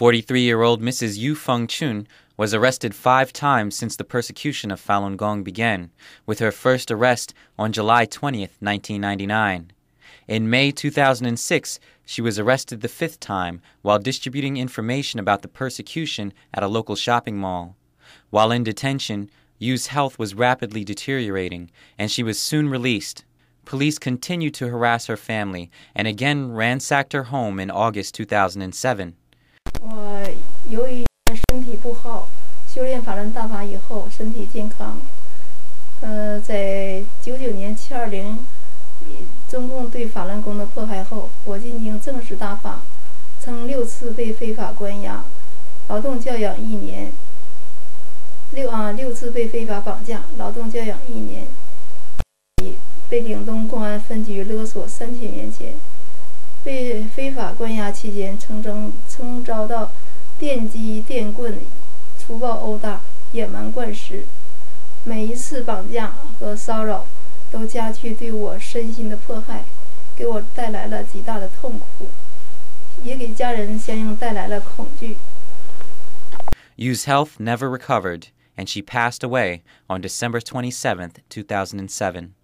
43-year-old Mrs. Yu Fengchun was arrested 5 times since the persecution of Falun Gong began, with her first arrest on July 20, 1999. In May 2006, she was arrested the 5th time while distributing information about the persecution at a local shopping mall. While in detention, Yu's health was rapidly deteriorating, and she was soon released. Police continued to harass her family and again ransacked her home in August 2007. 我由于身体不好，修炼法轮大法以后身体健康。在99年720中共对法轮功的迫害后，我进行正式大法，曾6次被非法关押，劳动教养1年，6次被非法绑架，劳动教养1年，被岭东公安分局勒索3000元钱。被非法关押期间，曾遭到电击、电棍、粗暴殴打、野蛮灌食。每一次绑架和骚扰都加剧对我身心的迫害，给我带来了极大的痛苦，也给家人相应带来了恐惧。 Yu's health never recovered, and she passed away on December 27, 2007.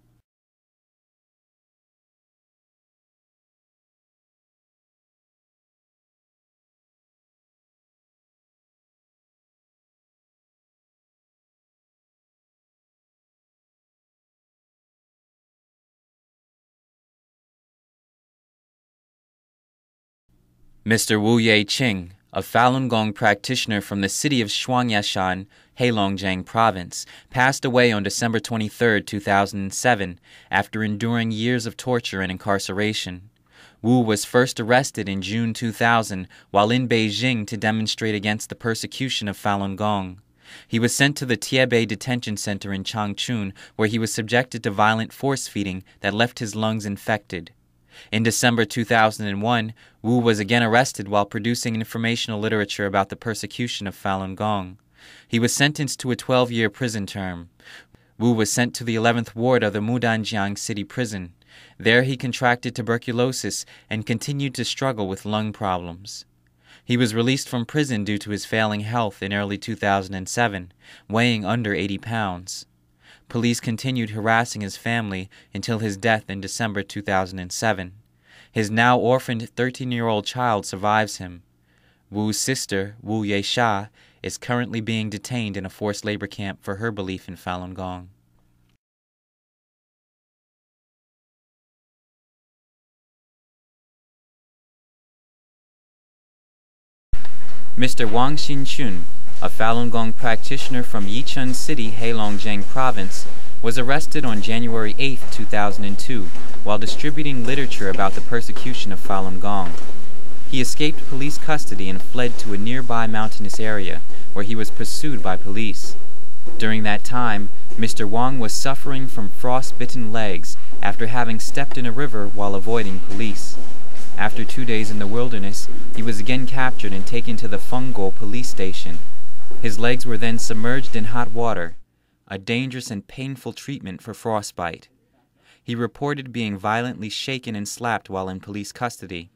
Mr. Wu Yueqing, a Falun Gong practitioner from the city of Shuangyashan, Heilongjiang Province, passed away on December 23, 2007, after enduring years of torture and incarceration. Wu was first arrested in June 2000 while in Beijing to demonstrate against the persecution of Falun Gong. He was sent to the Tiebei detention center in Xinchun, where he was subjected to violent force-feeding that left his lungs infected. In December 2001, Wu was again arrested while producing informational literature about the persecution of Falun Gong. He was sentenced to a 12-year prison term. Wu was sent to the 11th ward of the Mudanjiang city prison. There he contracted tuberculosis and continued to struggle with lung problems. He was released from prison due to his failing health in early 2007, weighing under 80 pounds. Police continued harassing his family until his death in December 2007. His now orphaned 13-year-old child survives him. Wu's sister, Wu Yueqing, is currently being detained in a forced labor camp for her belief in Falun Gong. Mr. Wang Xinchun, a Falun Gong practitioner from Lichin City, Heilongjiang Province, was arrested on January 8, 2002, while distributing literature about the persecution of Falun Gong. He escaped police custody and fled to a nearby mountainous area, where he was pursued by police. During that time, Mr. Wang was suffering from frost-bitten legs after having stepped in a river while avoiding police. After 2 days in the wilderness, he was again captured and taken to the Fenggo police station. His legs were then submerged in hot water, a dangerous and painful treatment for frostbite. He reported being violently shaken and slapped while in police custody.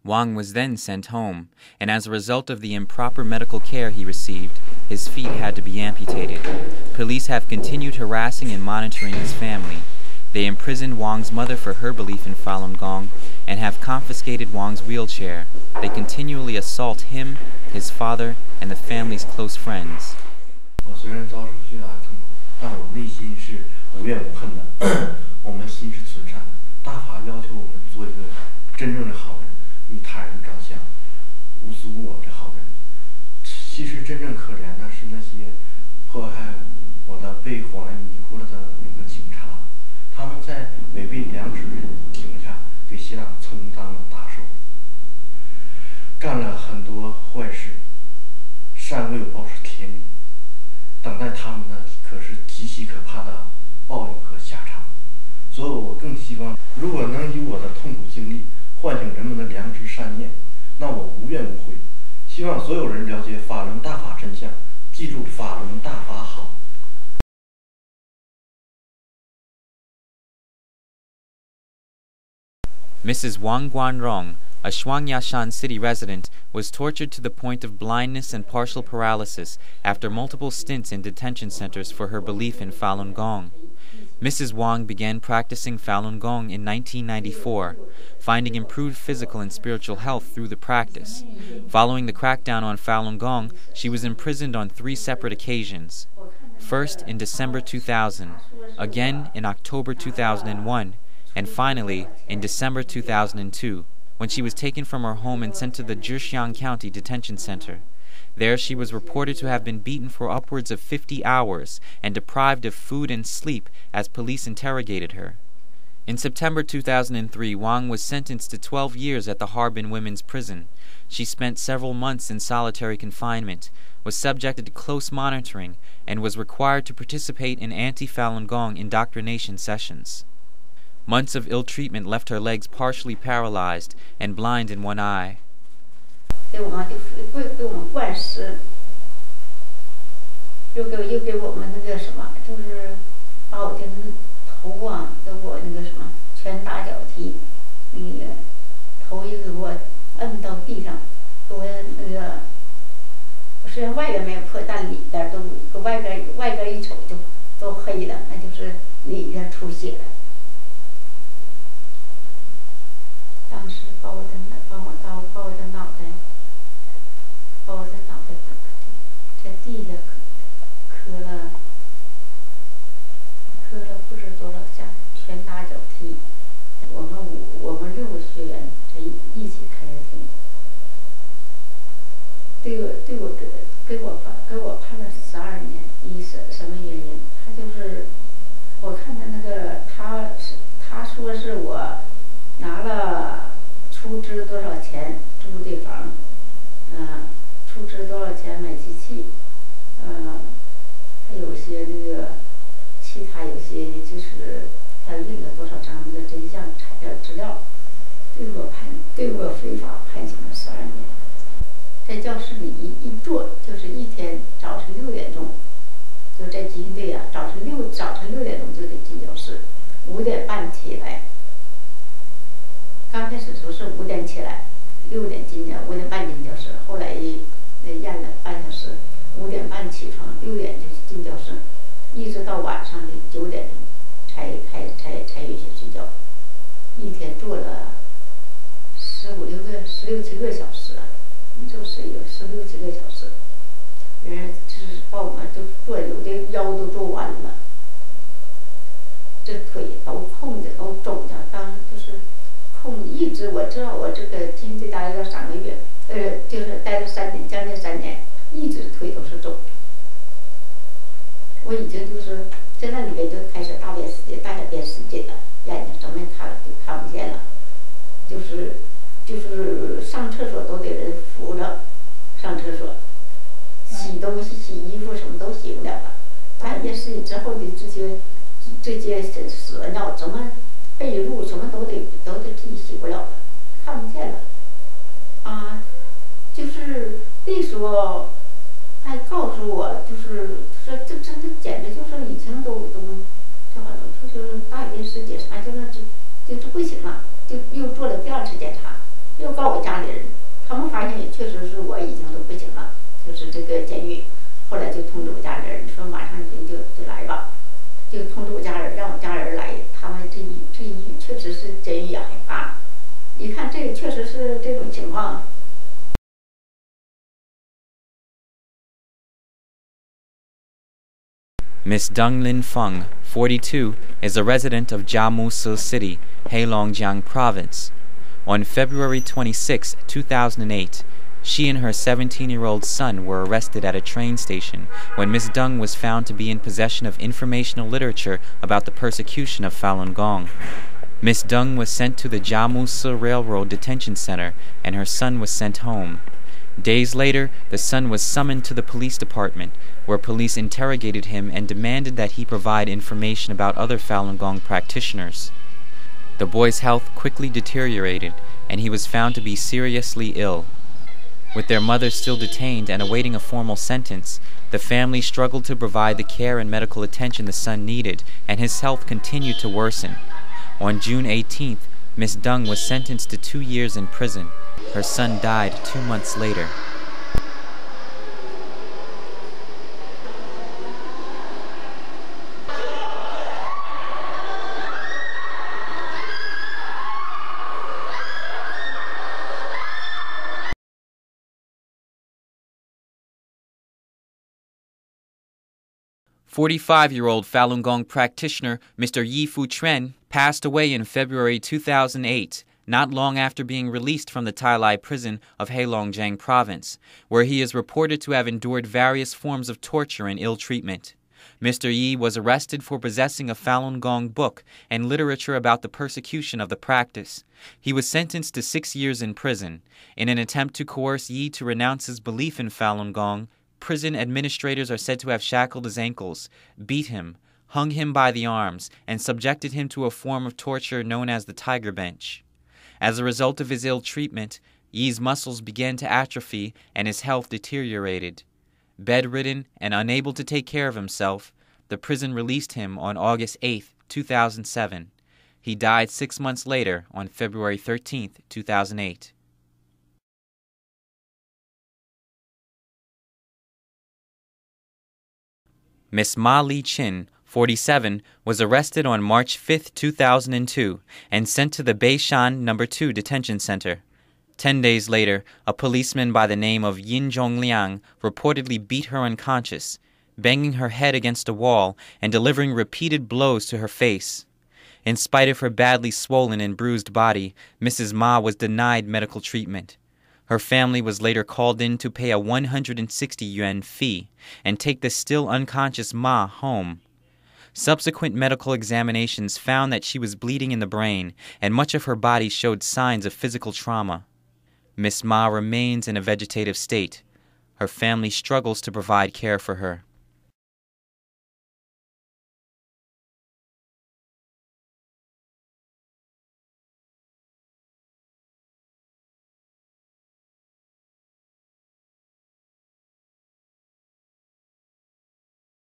Wang was then sent home, and as a result of the improper medical care he received, his feet had to be amputated. Police have continued harassing and monitoring his family. They imprisoned Wang's mother for her belief in Falun Gong and have confiscated Wang's wheelchair. They continually assault him, his father, and the family's close friends. 我虽然遭受巨大的痛苦，但我内心是无怨无恨的。我们心是纯善的。大法要求我们做一个真正的好人，为他人着想，无私无我的好人。其实真正可怜的是那些迫害我的、被谎言迷惑了的那个警察。 他们在违背良知的情况下，给希腊充当了打手，干了很多坏事。善恶有报是天命，等待他们的可是极其可怕的报应和下场。所以我更希望，如果能以我的痛苦经历唤醒人们的良知善念，那我无怨无悔。希望所有人了解法轮大法真相，记住法轮大法好。 Mrs. Wang Guanrong, a Shuangyashan city resident, was tortured to the point of blindness and partial paralysis after multiple stints in detention centers for her belief in Falun Gong. Mrs. Wang began practicing Falun Gong in 1994, finding improved physical and spiritual health through the practice. Following the crackdown on Falun Gong, she was imprisoned on 3 separate occasions. First in December 2000, again in October 2001, and finally in December 2002, when she was taken from her home and sent to the Zhejiang County Detention Center. There she was reported to have been beaten for upwards of 50 hours and deprived of food and sleep as police interrogated her. In September 2003, Wang was sentenced to 12 years at the Harbin Women's Prison. She spent several months in solitary confinement, was subjected to close monitoring, and was required to participate in anti-Falun Gong indoctrination sessions. Months of ill treatment left her legs partially paralyzed and blind in one eye. 给我们灌食，又给我们那个什么，就是把我的头啊，给我那个什么拳打脚踢，那个头又给我摁到地上，给我那个虽然外边没有破，但里边都外边一瞅就都黑了，那就是里边出血了。当时把我的脑袋。把我的脑袋在地下磕了不知多少下，拳打脚踢。我们6个学员在一起开始踢。给我判了12年，什么原因？他就是我看他那个他说是我拿了出资多少钱租的房，出资多少钱买机器，还有些那个其他有些就是他印了多少张那个真相材料资料，对我非法判刑了12年。在教室里一坐就是一天早晨6点钟，就在集训队啊，早晨6点钟就得进教室，5点半起来。刚开始的时候是5点起来，6点5点半进教室，后来验了半小时，5点半起床，6点就进教室，一直到晚上的9点钟才允许睡觉，一天做了16、17个小时啊，就是有16、17个小时，人就是把我们都做，有的腰都做弯了，这腿都空的都肿的，就是空一直我知道我这个集训队待了3个月。就是待了3年，将近3年，一直腿都是肿的。我已经就是在那里边就开始大便失禁了，眼睛什么看不见了，就是上厕所都得人扶着上厕所，洗东西、洗衣服什么都洗不了了。大便失禁之后的这些屎尿什么被褥什么都得自己洗不了了，看不见了。就是那时候还告诉我，就是说这简直就是已经都这好像就是大便失禁啥，就是不行了，就又做了第2次检查，又告我家里人，他们发现也确实是我已经都不行了，就是这个监狱，后来就通知我家里人说马上就来吧，就通知我家人让我家人来，他们这一确实是监狱也害怕，一看这确实是这种情况。Miss Deng Linfeng, 42, is a resident of Jiamusi City, Heilongjiang Province. On February 26, 2008, she and her 17-year-old son were arrested at a train station when Miss Deng was found to be in possession of informational literature about the persecution of Falun Gong. Miss Deng was sent to the Jiamusi Railroad Detention Center and her son was sent home. Days later, the son was summoned to the police department, where police interrogated him and demanded that he provide information about other Falun Gong practitioners. The boy's health quickly deteriorated, and he was found to be seriously ill. With their mother still detained and awaiting a formal sentence, the family struggled to provide the care and medical attention the son needed, and his health continued to worsen. On June 18th, Miss Deng was sentenced to 2 years in prison. Her son died 2 months later. "45-year-old Falun Gong practitioner Mr. Yu Fengchun passed away in February 2008, not long after being released from the Tailai prison of Heilongjiang province, where he is reported to have endured various forms of torture and ill treatment. Mr. Yi was arrested for possessing a Falun Gong book and literature about the persecution of the practice. He was sentenced to 6 years in prison. In an attempt to coerce Yi to renounce his belief in Falun Gong, prison administrators are said to have shackled his ankles, beat him, hung him by the arms, and subjected him to a form of torture known as the tiger bench. As a result of his ill treatment, Yi's muscles began to atrophy and his health deteriorated. Bedridden and unable to take care of himself, the prison released him on August 8, 2007. He died 6 months later on February 13, 2008. Miss Ma Lichin, 47, was arrested on March 5, 2002, and sent to the Beishan No. 2 detention center. 10 days later, a policeman by the name of Yin Zhongliang reportedly beat her unconscious, banging her head against a wall and delivering repeated blows to her face. In spite of her badly swollen and bruised body, Mrs. Ma was denied medical treatment. Her family was later called in to pay a 160 yuan fee and take the still unconscious Ma home. Subsequent medical examinations found that she was bleeding in the brain and much of her body showed signs of physical trauma. Miss Ma remains in a vegetative state. Her family struggles to provide care for her.